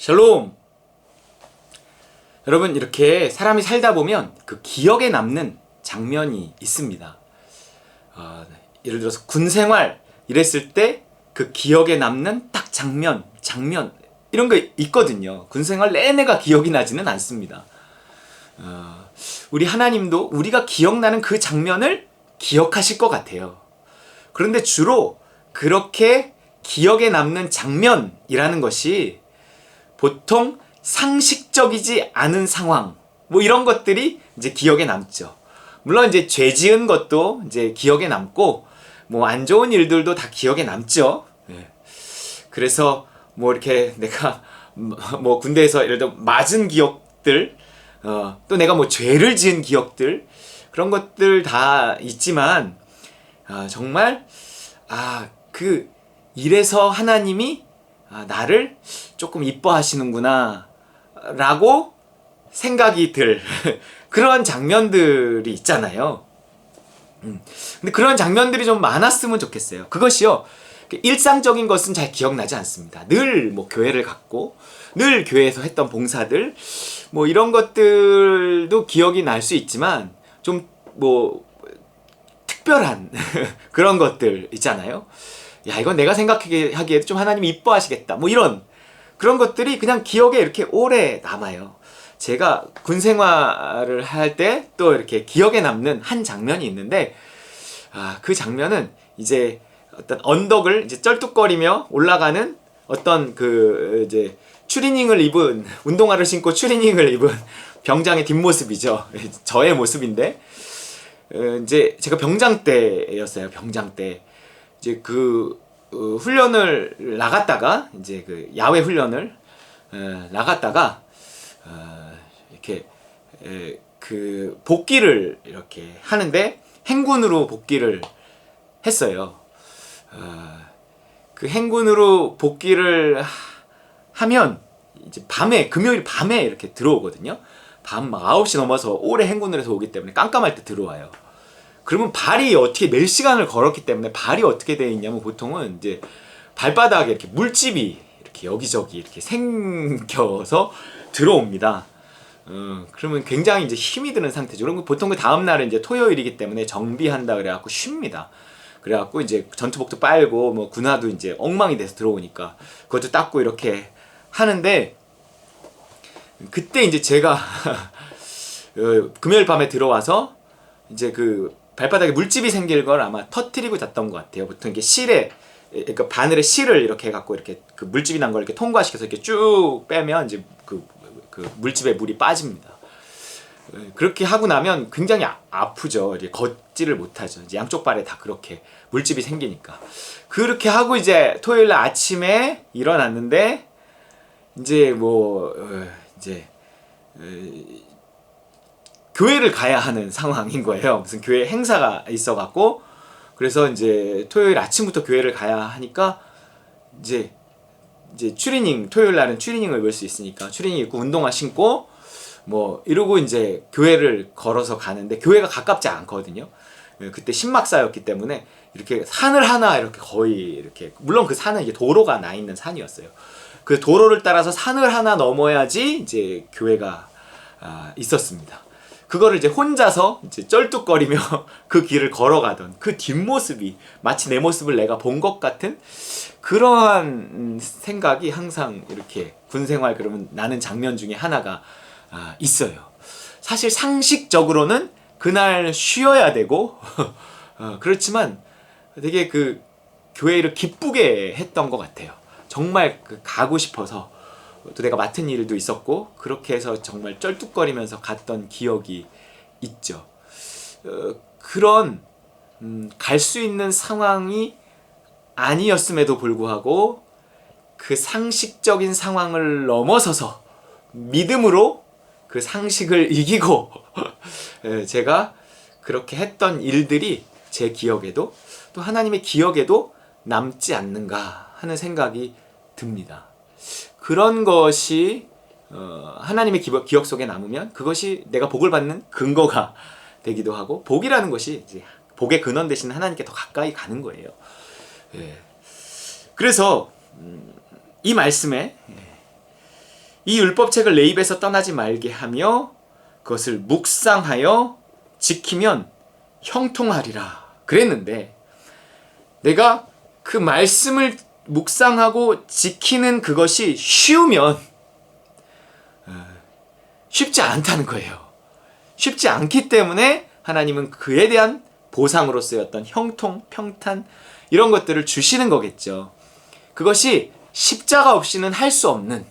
샬롬! 여러분, 이렇게 사람이 살다 보면 그 기억에 남는 장면이 있습니다. 예를 들어서 군 생활 이랬을 때 그 기억에 남는 딱 장면 이런 거 있거든요. 군 생활 내내가 기억이 나지는 않습니다. 우리 하나님도 우리가 기억나는 그 장면을 기억하실 것 같아요. 그런데 주로 그렇게 기억에 남는 장면이라는 것이 보통 상식적이지 않은 상황, 뭐 이런 것들이 이제 기억에 남죠. 물론 이제 죄 지은 것도 이제 기억에 남고, 뭐 안 좋은 일들도 다 기억에 남죠. 그래서 뭐 이렇게 내가 뭐 군대에서 예를 들어 맞은 기억들, 또 내가 뭐 죄를 지은 기억들, 그런 것들 다 있지만, 정말 그 이래서 하나님이 나를 조금 이뻐하시는구나 라고 생각이 들 그런 장면들이 있잖아요. 근데 그런 장면들이 좀 많았으면 좋겠어요. 그것이요, 일상적인 것은 잘 기억나지 않습니다. 늘 뭐 교회를 갔고 늘 교회에서 했던 봉사들, 뭐 이런 것들도 기억이 날 수 있지만 좀 뭐 특별한 그런 것들 있잖아요. 야, 이건 내가 생각하기에도 좀 하나님이 이뻐하시겠다, 뭐 이런 그런 것들이 그냥 기억에 이렇게 오래 남아요. 제가 군 생활을 할 때 또 이렇게 기억에 남는 한 장면이 있는데, 그 장면은 이제 어떤 언덕을 이제 쩔뚝거리며 올라가는 어떤 그 이제 추리닝을 입은, 운동화를 신고 추리닝을 입은 병장의 뒷모습이죠. 저의 모습인데, 이제 제가 병장 때였어요. 병장 때 이제 그 훈련을 나갔다가, 이제 그 야외 훈련을 나갔다가 이렇게 그 복귀를 이렇게 하는데 행군으로 복귀를 했어요. 그 행군으로 복귀를 하면 이제 밤에, 금요일 밤에 이렇게 들어오거든요. 밤 막 9시 넘어서 오래 행군을 해서 오기 때문에 깜깜할 때 들어와요. 그러면 발이 어떻게, 몇 시간을 걸었기 때문에 발이 어떻게 되어 있냐면, 보통은 이제 발바닥에 이렇게 물집이 이렇게 여기저기 이렇게 생겨서 들어옵니다. 그러면 굉장히 이제 힘이 드는 상태죠. 그럼 보통 그 다음날은 이제 토요일이기 때문에 정비한다 그래갖고 쉽니다. 그래갖고 이제 전투복도 빨고 뭐 군화도 이제 엉망이 돼서 들어오니까 그것도 닦고 이렇게 하는데, 그때 이제 제가 금요일 밤에 들어와서 이제 그 발바닥에 물집이 생길 걸 아마 터트리고 잤던 것 같아요. 보통 이게 실에, 그러니까 바늘에 실을 이렇게 해갖고 이렇게 그 물집이 난 걸 이렇게 통과시켜서 이렇게 쭉 빼면 이제 그 물집에 물이 빠집니다. 그렇게 하고 나면 굉장히 아프죠. 이제 걷지를 못하죠. 이제 양쪽 발에 다 그렇게 물집이 생기니까. 그렇게 하고 이제 토요일 날 아침에 일어났는데, 이제 뭐 이제 교회를 가야 하는 상황인 거예요. 무슨 교회 행사가 있어갖고, 그래서 이제 토요일 아침부터 교회를 가야 하니까 이제 추리닝, 토요일 날은 추리닝을 입을 수 있으니까 추리닝 입고 운동화 신고 뭐 이러고 이제 교회를 걸어서 가는데, 교회가 가깝지 않거든요. 그때 신막사였기 때문에 이렇게 산을 하나 이렇게 거의 이렇게, 물론 그 산은 이게 도로가 나 있는 산이었어요. 그 도로를 따라서 산을 하나 넘어야지 이제 교회가 있었습니다. 그거를 이제 혼자서 이제 쩔뚝거리며 그 길을 걸어가던 그 뒷모습이 마치 내 모습을 내가 본 것 같은 그러한 생각이 항상 이렇게 군생활 그러면 나는 장면 중에 하나가 있어요. 사실 상식적으로는 그날 쉬어야 되고 그렇지만 되게 그 교회를 기쁘게 했던 것 같아요. 정말 가고 싶어서, 또 내가 맡은 일도 있었고 그렇게 해서 정말 쩔뚝거리면서 갔던 기억이 있죠. 그런 갈 수 있는 상황이 아니었음에도 불구하고 그 상식적인 상황을 넘어서서 믿음으로 그 상식을 이기고 제가 그렇게 했던 일들이 제 기억에도, 또 하나님의 기억에도 남지 않는가 하는 생각이 듭니다. 그런 것이 하나님의 기억 속에 남으면 그것이 내가 복을 받는 근거가 되기도 하고, 복이라는 것이 이제 복의 근원 되신 하나님께 더 가까이 가는 거예요. 그래서 이 말씀에 이 율법책을 내 입에서 떠나지 말게 하며 그것을 묵상하여 지키면 형통하리라 그랬는데, 내가 그 말씀을 묵상하고 지키는 그것이 쉬우면 쉽지 않다는 거예요. 쉽지 않기 때문에 하나님은 그에 대한 보상으로서의 어떤 형통, 평탄 이런 것들을 주시는 거겠죠. 그것이 십자가 없이는 할 수 없는,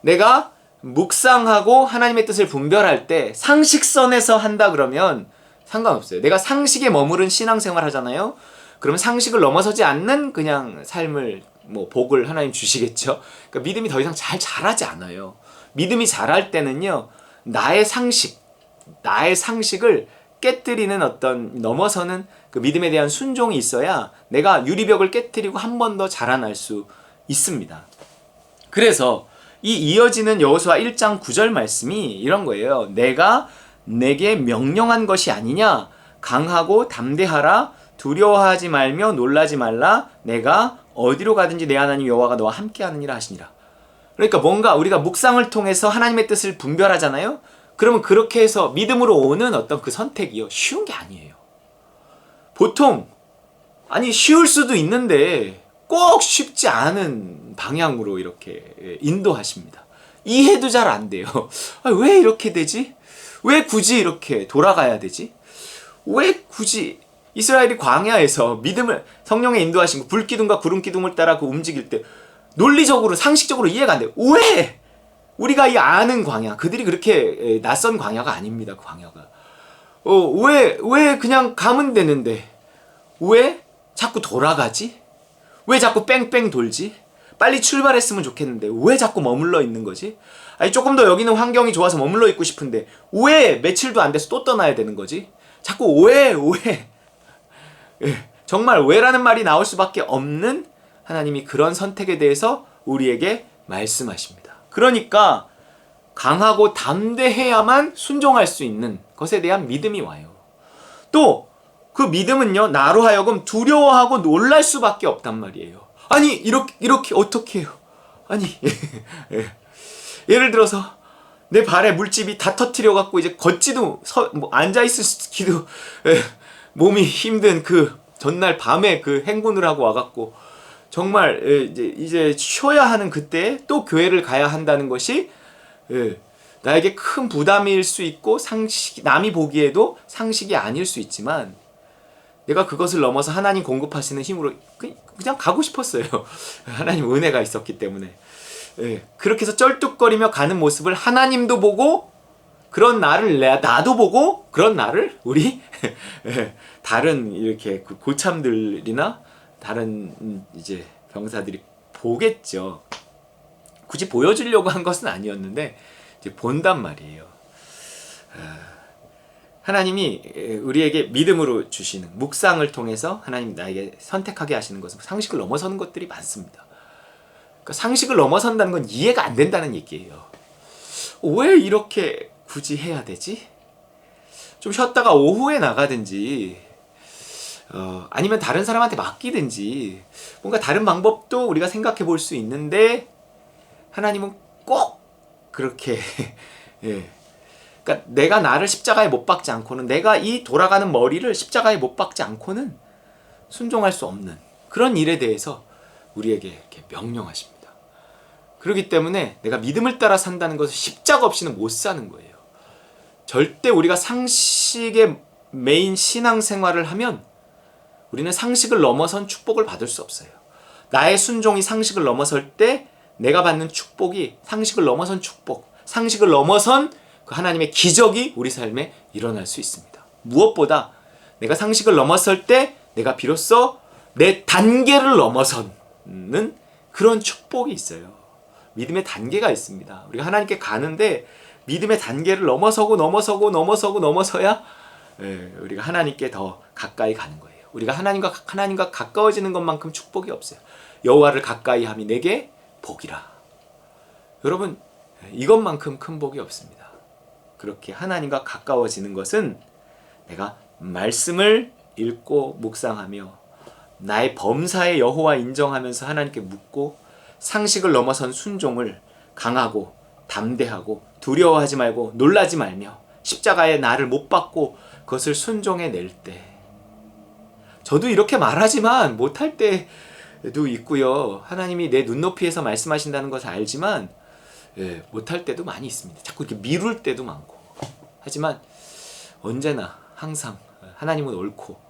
내가 묵상하고 하나님의 뜻을 분별할 때 상식선에서 한다 그러면 상관없어요. 내가 상식에 머무른 신앙생활 하잖아요. 그러면 상식을 넘어서지 않는 그냥 삶을, 복을 하나님 주시겠죠. 그러니까 믿음이 더 이상 잘 자라지 않아요. 믿음이 자랄 때는요, 나의 상식을 깨뜨리는 어떤, 넘어서는 그 믿음에 대한 순종이 있어야 내가 유리벽을 깨뜨리고 한 번 더 자라날 수 있습니다. 그래서 이 이어지는 여호수아 1장 9절 말씀이 이런 거예요. 내가 내게 명령한 것이 아니냐, 강하고 담대하라, 두려워하지 말며 놀라지 말라, 내가 어디로 가든지 내 하나님 여호와가 너와 함께 하느니라 하시니라. 그러니까 뭔가 우리가 묵상을 통해서 하나님의 뜻을 분별하잖아요. 그러면 그렇게 해서 믿음으로 오는 어떤 그 선택이요, 쉬운 게 아니에요. 보통 쉬울 수도 있는데 꼭 쉽지 않은 방향으로 이렇게 인도하십니다. 이해도 잘 안 돼요. 왜 이렇게 되지? 왜 굳이 이렇게 돌아가야 되지? 왜 굳이 이스라엘이 광야에서 믿음을, 성령의 인도하신 거, 불기둥과 구름기둥을 따라 그 움직일 때 논리적으로 상식적으로 이해가 안 돼요. 왜? 우리가 이 아는 광야, 그들이 그렇게 낯선 광야가 아닙니다. 그 광야가. 왜 그냥 가면 되는데 왜 자꾸 돌아가지? 왜 자꾸 뺑뺑 돌지? 빨리 출발했으면 좋겠는데 왜 자꾸 머물러 있는 거지? 조금 더 여기는 환경이 좋아서 머물러 있고 싶은데 왜 며칠도 안 돼서 또 떠나야 되는 거지? 자꾸 왜? 정말 왜라는 말이 나올 수밖에 없는 하나님이 그런 선택에 대해서 우리에게 말씀하십니다. 그러니까 강하고 담대해야만 순종할 수 있는 것에 대한 믿음이 와요. 또 그 믿음은요, 나로 하여금 두려워하고 놀랄 수밖에 없단 말이에요. 이렇게 어떻게 해요? 예를 들어서 내 발에 물집이 다 터트려 갖고 이제 걷지도 앉아 있기도 몸이 힘든 그 전날 밤에 그 행군을 하고 와갖고 정말 이제 쉬어야 하는 그때 또 교회를 가야 한다는 것이 나에게 큰 부담일 수 있고 남이 보기에도 상식이 아닐 수 있지만, 내가 그것을 넘어서 하나님 공급하시는 힘으로 그냥 가고 싶었어요. 하나님 은혜가 있었기 때문에. 그렇게 해서 쩔뚝거리며 가는 모습을 하나님도 보고, 그런 나를 나도 보고, 그런 나를 우리 다른 이렇게 고참들이나 다른 이제 병사들이 보겠죠. 굳이 보여주려고 한 것은 아니었는데 이제 본단 말이에요. 하나님이 우리에게 믿음으로 주시는 묵상을 통해서 하나님 나에게 선택하게 하시는 것은 상식을 넘어서는 것들이 많습니다. 그러니까 상식을 넘어선다는 건 이해가 안 된다는 얘기예요. 왜 이렇게 굳이 해야 되지? 좀 쉬었다가 오후에 나가든지 아니면 다른 사람한테 맡기든지 뭔가 다른 방법도 우리가 생각해 볼 수 있는데, 하나님은 꼭 그렇게 그러니까 내가 나를 십자가에 못 박지 않고는, 내가 이 돌아가는 머리를 십자가에 못 박지 않고는 순종할 수 없는 그런 일에 대해서 우리에게 이렇게 명령하십니다. 그렇기 때문에 내가 믿음을 따라 산다는 것은 십자가 없이는 못 사는 거예요. 절대 우리가 상식의 메인 신앙생활을 하면 우리는 상식을 넘어선 축복을 받을 수 없어요. 나의 순종이 상식을 넘어설 때 내가 받는 축복이 상식을 넘어선 축복, 상식을 넘어선 그 하나님의 기적이 우리 삶에 일어날 수 있습니다. 무엇보다 내가 상식을 넘었을 때 내가 비로소 내 단계를 넘어서는 그런 축복이 있어요. 믿음의 단계가 있습니다. 우리가 하나님께 가는데 믿음의 단계를 넘어서야 우리가 하나님께 더 가까이 가는 거예요. 우리가 하나님과 가까워지는 것만큼 축복이 없어요. 여호와를 가까이 함이 내게 복이라. 여러분, 이것만큼 큰 복이 없습니다. 그렇게 하나님과 가까워지는 것은 내가 말씀을 읽고 묵상하며 나의 범사의 여호와 인정하면서 하나님께 묻고 상식을 넘어선 순종을 강하고 담대하고 두려워하지 말고 놀라지 말며 십자가에 나를 못 박고 그것을 순종해 낼 때, 저도 이렇게 말하지만 못할 때도 있고요. 하나님이 내 눈높이에서 말씀하신다는 것을 알지만 못할 때도 많이 있습니다. 자꾸 이렇게 미룰 때도 많고. 하지만 언제나 항상 하나님은 옳고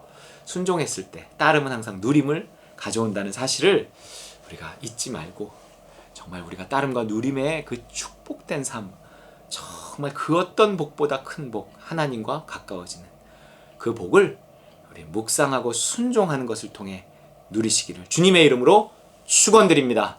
순종했을 때 따름은 항상 누림을 가져온다는 사실을 우리가 잊지 말고, 정말 우리가 따름과 누림의 그 축복된 삶, 정말 그 어떤 복보다 큰 복, 하나님과 가까워지는 그 복을 우리 묵상하고 순종하는 것을 통해 누리시기를 주님의 이름으로 축원드립니다.